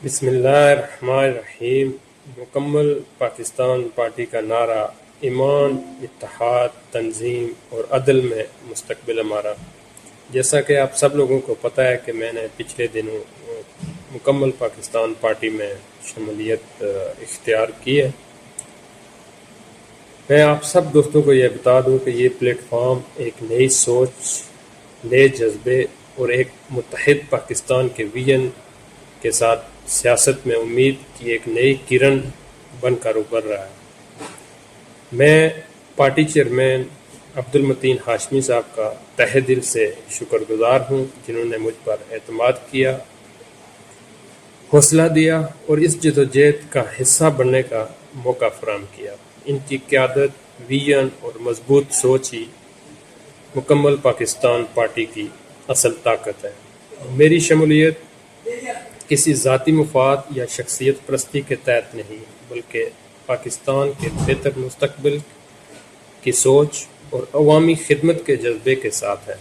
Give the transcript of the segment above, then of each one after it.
بسم اللہ الرحمن الرحیم۔ مکمل پاکستان پارٹی کا نعرہ ایمان، اتحاد، تنظیم اور عدل میں مستقبل ہمارا۔ جیسا کہ آپ سب لوگوں کو پتہ ہے کہ میں نے پچھلے دنوں مکمل پاکستان پارٹی میں شمولیت اختیار کی ہے۔ میں آپ سب دوستوں کو یہ بتا دوں کہ یہ پلیٹ فارم ایک نئی سوچ، نئے جذبے اور ایک متحد پاکستان کے ویژن کے ساتھ سیاست میں امید کی ایک نئی کرن بن کر ابھر رہا ہے۔ میں پارٹی چیئرمین عبدالمتین ہاشمی صاحب کا تہہ دل سے شکر گزار ہوں، جنہوں نے مجھ پر اعتماد کیا، حوصلہ دیا اور اس جدوجہد کا حصہ بننے کا موقع فراہم کیا۔ ان کی قیادت، ویژن اور مضبوط سوچ ہی مکمل پاکستان پارٹی کی اصل طاقت ہے۔ میری شمولیت کسی ذاتی مفاد یا شخصیت پرستی کے تحت نہیں، بلکہ پاکستان کے بہتر مستقبل کی سوچ اور عوامی خدمت کے جذبے کے ساتھ ہے۔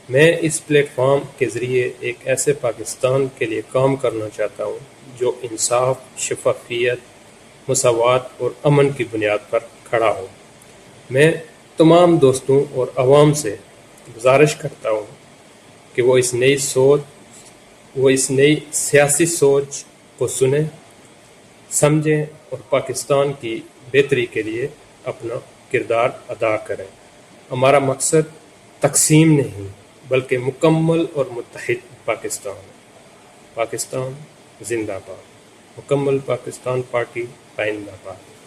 میں اس پلیٹ فارم کے ذریعے ایک ایسے پاکستان کے لیے کام کرنا چاہتا ہوں جو انصاف، شفافیت، مساوات اور امن کی بنیاد پر کھڑا ہو۔ میں تمام دوستوں اور عوام سے گزارش کرتا ہوں کہ وہ اس نئی سیاسی سوچ کو سنیں، سمجھیں اور پاکستان کی بہتری کے لیے اپنا کردار ادا کریں۔ ہمارا مقصد تقسیم نہیں، بلکہ مکمل اور متحد پاکستان ہے۔ پاکستان زندہ باد۔ مکمل پاکستان پارٹی پائندہ باد۔